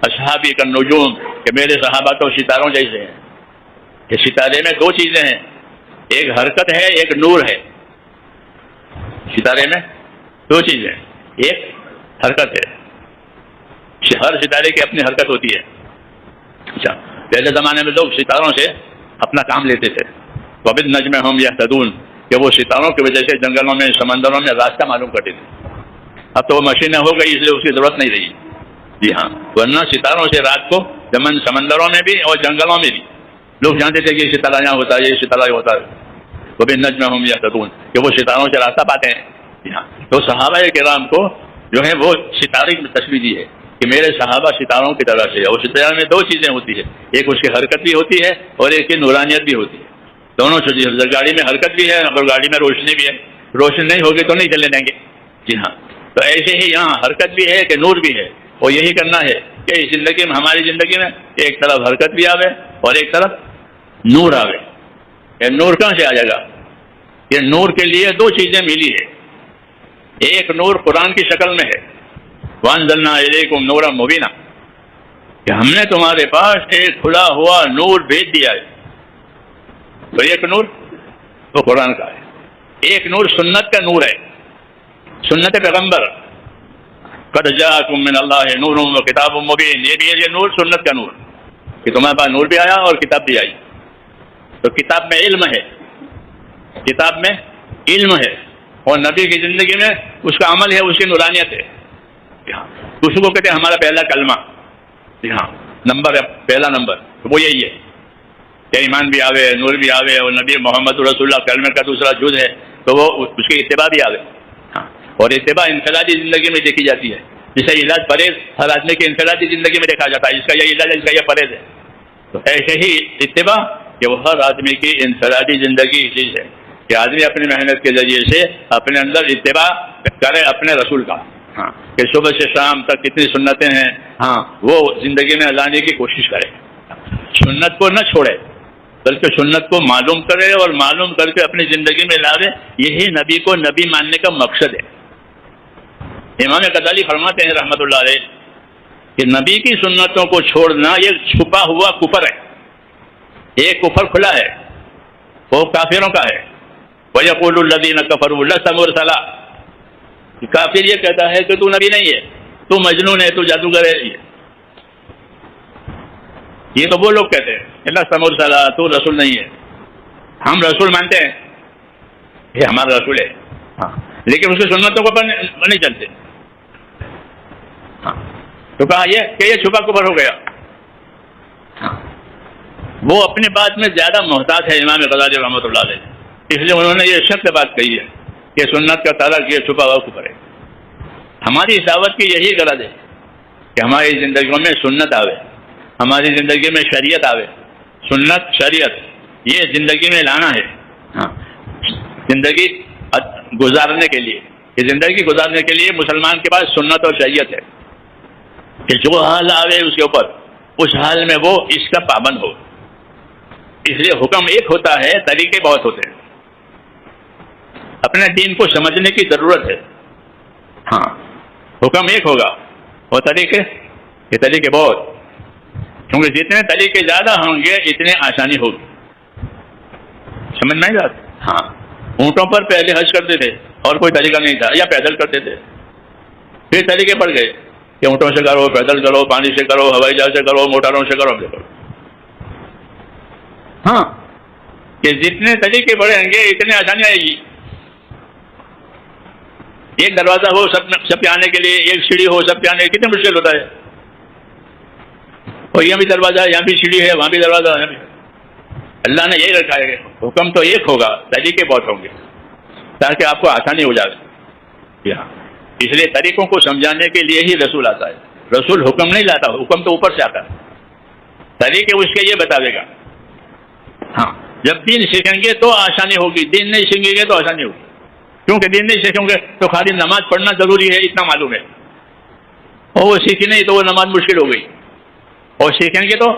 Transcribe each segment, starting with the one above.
اصحابی کالنجوم کہ میرے صحابہ تو ستاروں جیسے ہیں. کہ ستارے میں دو چیزیں ہیں، ایک حرکت ہے ایک نور ہے. ستارے میں دو چیزیں، ایک حرکت ہے، ہر ستارے کی اپنی حرکت ہوتی ہے. اچھا، پہلے زمانے میں لوگ ستاروں سے اپنا کام لیتے تھے. وبالنجم هم يهتدون کہ وہ ستاروں کی وجہ سے جنگلوں میں سمندروں میں راستہ معلوم کرتے تھے. اب تو وہ مشینیں ہو گئی اس لیے اس کی ضرورت نہیں رہی. جی ہاں، ورنہ ستاروں سے رات کو سمندروں میں بھی اور جنگلوں میں بھی لوگ جانتے تھے کہ یہ ستارہ یہاں ہوتا ہے، یہ ستارہ ہوتا ہے. وبالنجم هم يهتدون کہ وہ ستاروں سے راستہ پاتے ہیں. جی ہاں، تو صحابہ کرام کو جو ہے وہ ستارے کی تشبیہ دی ہے کہ میرے صحابہ ستاروں کی طرح سے. اور ستارے میں دو چیزیں ہوتی ہے، ایک اس کی حرکت بھی ہوتی ہے اور ایک کی نورانیت بھی ہوتی ہے. دونوں چیزیں، گاڑی میں حرکت بھی ہے اور گاڑی میں روشنی بھی ہے. روشنی نہیں ہوگی تو نہیں چلنے دیں گے. جی ہاں، تو ایسے ہی یہاں حرکت بھی ہے کہ نور بھی ہے. اور یہی کرنا ہے کہ اس زندگی میں، ہماری زندگی میں ایک طرف حرکت بھی آوے اور ایک طرف نور آوے. یہ نور کہاں سے آ جائے گا؟ یہ نور کے لیے دو چیزیں ملی ہے. ایک نور قرآن کی شکل میں ہے، وَأَنزَلْنَا إِلَيْكُمْ نُورًا مُبِينًا کہ ہم نے تمہارے پاس ایک کھلا ہوا نور بھیج دیا ہے. تو ایک نور وہ قرآن کا ہے، ایک نور سنت کا نور ہے، سنت پیغمبر. قَدْ جَاءَكُم مِّنَ اللَّهِ نُورٌ وَكِتَابٌ مُّبِينٌ. یہ نور سنت کا نور کہ تمہارے پاس نور بھی آیا اور کتاب بھی آئی. تو کتاب میں علم ہے، کتاب میں علم ہے، اور نبی کی زندگی میں اس کا عمل ہے، اس کی نورانیت ہے. اس کو کہتے ہیں ہمارا پہلا کلمہ. جی ہاں، نمبر پہلا نمبر وہ یہی ہے کہ ایمان بھی آوے، نور بھی آوے، اور نبی محمد رسول اللہ کلمے کا دوسرا جز ہے تو وہ اس کی اتباع بھی آوے. ہاں، اور اتباع انفرادی زندگی میں دیکھی جاتی ہے. جسے علاج پرہیز ہر آدمی کی انفرادی زندگی میں دیکھا جاتا ہے، اس کا یہ علاج ہے، اس کا یہ پرہیز ہے. تو ایسے ہی اتباع کہ وہ ہر آدمی کی انفرادی زندگی چیز ہے کہ آدمی اپنی محنت کے ذریعے سے اپنے اندر اتباع کرے اپنے رسول کا. ہاں، کہ صبح سے شام تک کتنی سنتیں ہیں، ہاں وہ زندگی میں لانے کی کوشش کرے. سنت کو نہ چھوڑے بلکہ سنت کو معلوم کرے اور معلوم کر کے اپنی زندگی میں لاوے. یہی نبی کو نبی ماننے کا مقصد ہے. امام غزالی فرماتے ہیں رحمۃ اللہ علیہ کہ نبی کی سنتوں کو چھوڑنا یہ چھپا ہوا کفر ہے. ایک کفر کھلا ہے، وہ کافروں کا ہے. وَيَقُولُ الَّذِينَ كَفَرُوا لَسْتَ مُرْسَلًا. کافر یہ کہتا ہے کہ تو نبی نہیں ہے، تو مجنون ہے، تو جادوگر ہے. یہ تو وہ لوگ کہتے ہیں لَسْتَ مُرْسَلًا، تو رسول نہیں ہے. ہم رسول مانتے ہیں، یہ ہمارا رسول ہے، ہاں، لیکن اس کی سنتوں کو نہیں چلتے. ہاں، تو کہا یہ کہ یہ چھپا کفر ہو گیا. ہاں، وہ اپنی بات میں زیادہ محتاط ہے امام غزالی رحمۃ اللہ علیہ، اس لیے انہوں نے یہ سخت بات کہی ہے کہ سنت کا ترک یہ چھپا ہوا کفر ہے. ہماری دعوت کی یہی غرض ہے کہ ہماری زندگیوں میں سنت آوے، ہماری زندگی میں شریعت آوے. سنت شریعت یہ زندگی میں لانا ہے. ہاں، زندگی گزارنے کے لیے، یہ زندگی گزارنے کے لیے مسلمان کے پاس سنت اور شریعت ہے کہ جو حال آوے اس کے اوپر اس حال میں وہ اس کا پابند ہو. اس لیے حکم ایک ہوتا ہے، طریقے بہت ہوتے ہیں. اپنے دین کو سمجھنے کی ضرورت ہے. ہاں، حکم ایک ہوگا اور طریقے بہت، کیونکہ جتنے طریقے زیادہ ہوں گے اتنے آسانی ہوگی. سمجھ نہیں آتا؟ ہاں، اونٹوں پر پہلے حج کرتے تھے اور کوئی طریقہ نہیں تھا، یا پیدل کرتے تھے. پھر طریقے پڑ گئے کہ اونٹوں سے کرو، پیدل کرو، پانی سے کرو، ہوائی جہاز سے کرو، موٹروں سے کرو. ہاں، کہ جتنے طریقے بڑھیں گے اتنی آسانی آئے گی. ایک دروازہ ہو سب کے آنے کے لیے، ایک سیڑھی ہو سب کے آنے، کتنا مشکل ہوتا ہے. اور یہاں بھی دروازہ ہے، یہاں بھی سیڑھی ہے، وہاں بھی دروازہ ہے. اللہ نے یہی رکھا ہے، حکم تو ایک ہوگا، طریقے بہت ہوں گے تاکہ آپ کو آسانی ہو جائے. اس لیے طریقوں کو سمجھانے کے لیے ہی رسول آتا ہے. رسول حکم نہیں لاتا، حکم تو اوپر سے آتا ہے. طریقے اس کے یہ بتاوے گا. ہاں، جب دین سیکھیں گے تو آسانی ہوگی، دین نہیں سیکھیں گے تو آسانی ہوگی. کیونکہ دین نہیں سیکھیں گے تو خالی نماز پڑھنا ضروری ہے اتنا معلوم ہے، اور وہ سیکھی نہیں تو وہ نماز مشکل ہو گئی. اور سیکھیں گے تو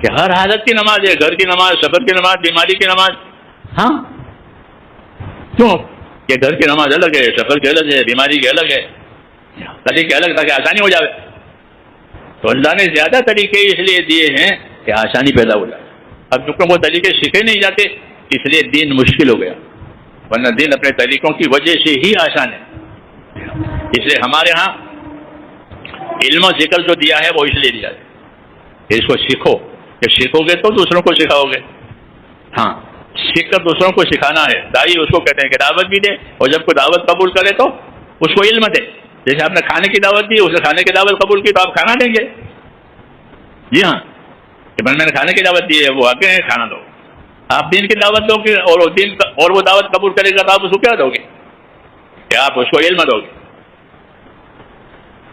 کہ ہر حالت کی نماز ہے، گھر کی نماز، سفر کی نماز، بیماری کی نماز. ہاں، کیوں کہ گھر کی نماز الگ ہے، سفر کی الگ ہے، بیماری کی الگ ہے، طریقے الگ تاکہ آسانی ہو جائے. تو اللہ نے زیادہ طریقے اس لیے دیے ہیں کہ آسانی پیدا ہو جائے. اب چونکہ وہ طریقے سیکھے نہیں جاتے اس لیے دین مشکل ہو گیا، ورنہ دین اپنے طریقوں کی وجہ سے ہی آسان ہے. اس لیے ہمارے ہاں علم و ذکر جو دیا ہے وہ اس لیے دیا ہے کہ اس کو سیکھو، کہ سیکھو گے تو دوسروں کو سکھاؤ گے. ہاں، سیکھ کر دوسروں کو سکھانا ہے. داعی اس کو کہتے ہیں کہ دعوت بھی دے، اور جب کوئی دعوت قبول کرے تو اس کو علم دے. جیسے آپ نے کھانے کی دعوت دی، اسے کھانے کی دعوت قبول کی تو آپ کھانا دیں گے. جی ہاں، کہ میں نے کھانے کی دعوت دی ہے، وہ آگے ہیں کھانا دو. آپ دین کی دعوت دو گے اور وہ دعوت قبول کرے گا تو آپ اس کو کیا دو گے؟ کہ آپ اس کو علم دو گے.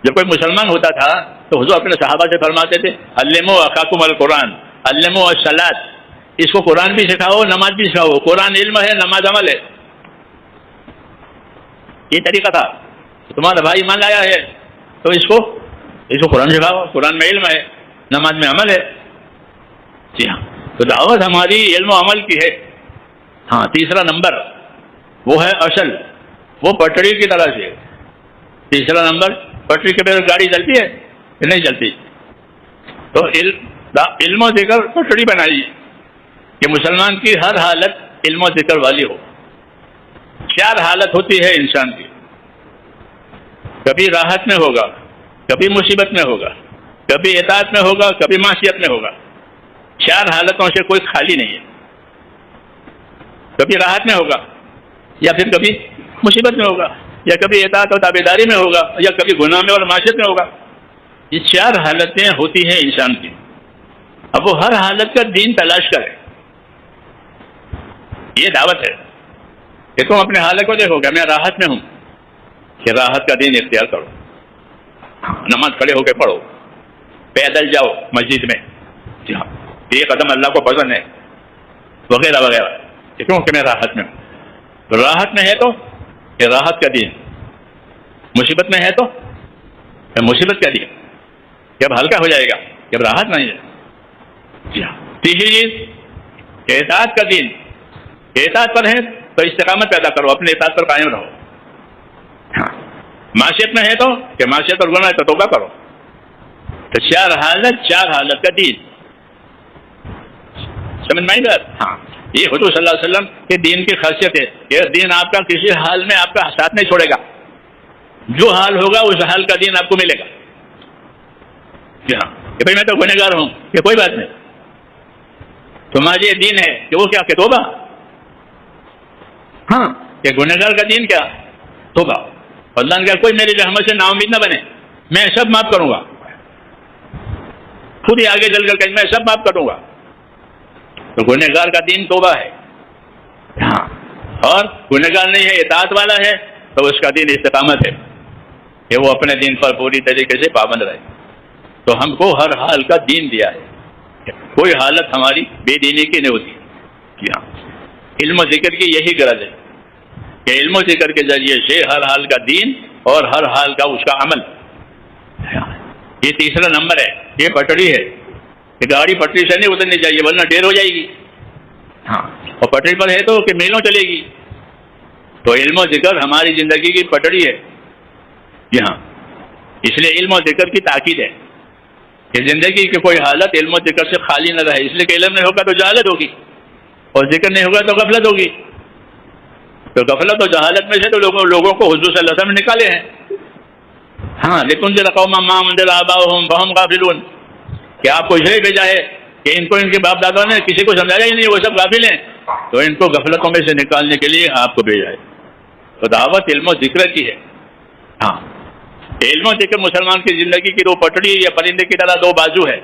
جب کوئی مسلمان ہوتا تھا تو حضور اپنے صحابہ سے فرماتے تھے علموا اخاکم القرآن علموا الصلاۃ. اس کو قرآن بھی سکھاؤ، نماز بھی سکھاؤ. قرآن علم ہے، نماز عمل ہے. یہ طریقہ تھا. تمہارا بھائی ایمان لایا ہے تو اس کو قرآن سکھاؤ. قرآن میں علم ہے، نماز میں عمل ہے. جی ہاں، تو دعوت ہماری علم و عمل کی ہے. ہاں، تیسرا نمبر وہ ہے اصل، وہ پٹڑی کی طرح سے. تیسرا نمبر، پٹری کے بغیر گاڑی چلتی ہے کہ نہیں چلتی؟ تو علم و ذکر پٹڑی بنائی کہ مسلمان کی ہر حالت علم و ذکر والی ہو. 4 حالت ہوتی ہے انسان کی. کبھی راحت میں ہوگا، کبھی مصیبت میں ہوگا، کبھی اطاعت میں ہوگا، کبھی معصیت میں ہوگا. 4 حالتوں سے کوئی خالی نہیں ہے. کبھی راحت میں ہوگا، یا پھر کبھی مصیبت میں ہوگا، یا کبھی اطاعت و تابعداری میں ہوگا، یا کبھی گناہ میں اور معصیت میں ہوگا. یہ 4 حالتیں ہوتی ہیں انسان کی. اب وہ ہر حالت کا دین تلاش کرے. یہ دعوت ہے کہ تم اپنے حالت کو دیکھو کہ میں راحت میں ہوں، کہ راحت کا دین اختیار کرو. نماز کھڑے ہو کے پڑھو، پیدل جاؤ مسجد میں. جی ہاں، یہ قدم اللہ کو پسند ہے، وغیرہ وغیرہ. کیوں کہ میں راحت میں ہوں. راحت میں ہے تو یہ راحت کا دین، مصیبت میں ہے تو مصیبت کا دین. جب ہلکا ہو جائے گا جب راحت نہیں ہے. جی ہاں. تیسری چیز اطاعت کا دین. اطاعت پر ہے تو استقامت پیدا کرو، اپنے اطاعت پر قائم رہو. ہاں، معصیت میں ہے تو کہ معصیت اور گناہ ہے تو توبہ کرو. تو 4 حالت کا دین. سمجھ میں آئی بات؟ ہاں، یہ حضور صلی اللہ علیہ وسلم کے دین کی خاصیت ہے. یہ دین آپ کا کسی حال میں آپ کا ساتھ نہیں چھوڑے گا. جو حال ہوگا اس حال کا دین آپ کو ملے گا. جی ہاں، کہ بھائی میں تو گنہگار ہوں، کہ کوئی بات نہیں. تمہارا یہ دین ہے کہ وہ کیا کہ توبہ. ہاں، کہ گنہگار کا دین کیا؟ توبہ. اللہ نے کہا کوئی میری رحمت سے نا امید نہ بنے، میں سب معاف کروں گا. خود ہی آگے چل کر کہ میں سب معاف کروں گا. تو گنہگار کا دین توبہ ہے. ہاں، اور گنہگار نہیں ہے، اطاعت والا ہے، تو اس کا دین استقامت ہے کہ وہ اپنے دین پر پوری طریقے سے پابند رہے. تو ہم کو ہر حال کا دین دیا ہے. کوئی حالت ہماری بے دینی کی نہیں ہوتی. جی ہاں، علم و ذکر کی یہی غرض ہے کہ علم و ذکر کے ذریعے سے ہر حال کا دین اور ہر حال کا اس کا عمل. یہ تیسرا نمبر ہے. یہ پٹڑی ہے کہ گاڑی پٹری سے نہیں اترنی چاہیے ورنہ ڈیر ہو جائے گی. ہاں، اور پٹری پر ہے تو کہ میلوں چلے گی. تو علم و ذکر ہماری زندگی کی پٹڑی ہے. جی ہاں، اس لیے علم و ذکر کی تاکید ہے کہ زندگی کی کوئی حالت علم و ذکر سے خالی نہ رہے. اس لیے کہ علم نہیں ہوگا تو جہالت ہوگی، اور ذکر نہیں ہوگا تو غفلت ہوگی. تو غفلت اور جہالت میں سے تو لوگوں کو حضور صلی اللہ علیہ وسلم نے نکالے ہیں. ہاں، لتنذر قوما ما انذر آباؤہم فہم غافلون، کہ آپ کو اس لیے بھیجا ہے کہ ان کو ان کے باپ دادا نے کسی کو سمجھایا ہی نہیں، وہ سب غافل ہیں، تو ان کو غفلتوں میں سے نکالنے کے لیے آپ کو بھیجا ہے. تو دعوت علم و ذکر کی ہے. ہاں، علم و ذکر مسلمان کی زندگی کی 2 پٹڑی یا پرندے کی طرح 2 بازو ہے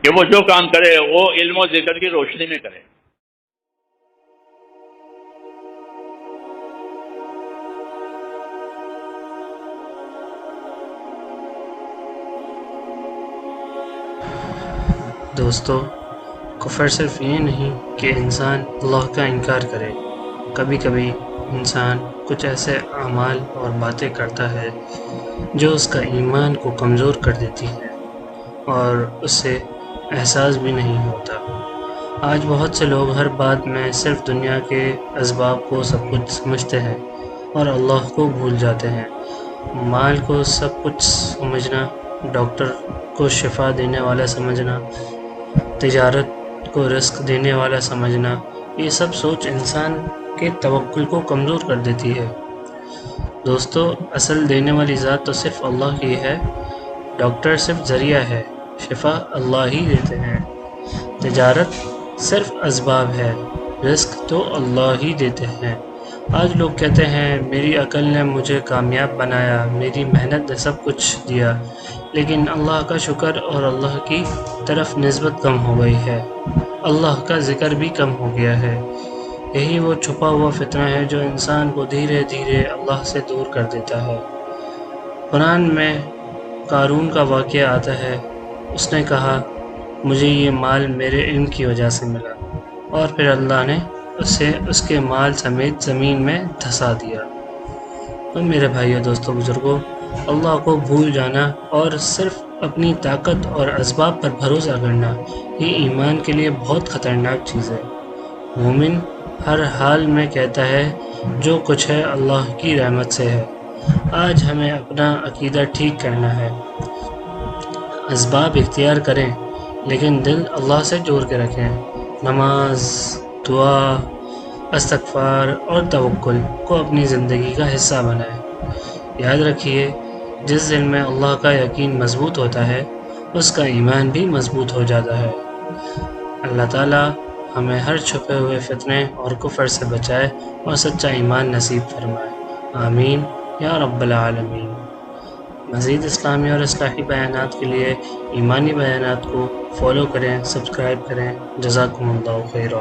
کہ وہ جو کام کرے وہ علم و ذکر کی روشنی میں کرے. دوستو، کفر صرف یہ نہیں کہ انسان اللہ کا انکار کرے. کبھی کبھی انسان کچھ ایسے اعمال اور باتیں کرتا ہے جو اس کا ایمان کو کمزور کر دیتی ہے اور اسے احساس بھی نہیں ہوتا. آج بہت سے لوگ ہر بات میں صرف دنیا کے اسباب کو سب کچھ سمجھتے ہیں اور اللہ کو بھول جاتے ہیں. مال کو سب کچھ سمجھنا ڈاکٹر کو شفا دینے والا سمجھنا، تجارت کو رزق دینے والا سمجھنا، یہ سب سوچ انسان کے توکل کو کمزور کر دیتی ہے۔ دوستو، اصل دینے والی ذات تو صرف اللہ کی ہے۔ ڈاکٹر صرف ذریعہ ہے، شفا اللہ ہی دیتے ہیں۔ تجارت صرف اسباب ہے، رزق تو اللہ ہی دیتے ہیں۔ آج لوگ کہتے ہیں میری عقل نے مجھے کامیاب بنایا، میری محنت نے سب کچھ دیا، لیکن اللہ کا شکر اور اللہ کی طرف نسبت کم ہو گئی ہے، اللہ کا ذکر بھی کم ہو گیا ہے۔ یہی وہ چھپا ہوا فتنہ ہے جو انسان کو دھیرے دھیرے اللہ سے دور کر دیتا ہے۔ قرآن میں قارون کا واقعہ آتا ہے۔ اس نے کہا مجھے یہ مال میرے علم کی وجہ سے ملا، اور پھر اللہ نے اسے اس کے مال سمیت زمین میں دھسا دیا۔ تو میرے بھائیو، دوستو، بزرگوں، اللہ کو بھول جانا اور صرف اپنی طاقت اور اسباب پر بھروسہ کرنا یہ ایمان کے لیے بہت خطرناک چیز ہے۔ مومن ہر حال میں کہتا ہے جو کچھ ہے اللہ کی رحمت سے ہے۔ آج ہمیں اپنا عقیدہ ٹھیک کرنا ہے، اسباب اختیار کریں لیکن دل اللہ سے جوڑ کے رکھیں۔ نماز، دعا، استغفار اور توکل کو اپنی زندگی کا حصہ بنائیں۔ یاد رکھیے، جس دل میں اللہ کا یقین مضبوط ہوتا ہے اس کا ایمان بھی مضبوط ہو جاتا ہے۔ اللہ تعالیٰ ہمیں ہر چھپے ہوئے فتنے اور کفر سے بچائے اور سچا ایمان نصیب فرمائے، آمین یا رب العالمین۔ مزید اسلامی اور اصلاحی بیانات کے لیے ایمانی بیانات کو فالو کریں، سبسکرائب کریں۔ جزاکم اللہ خیرا۔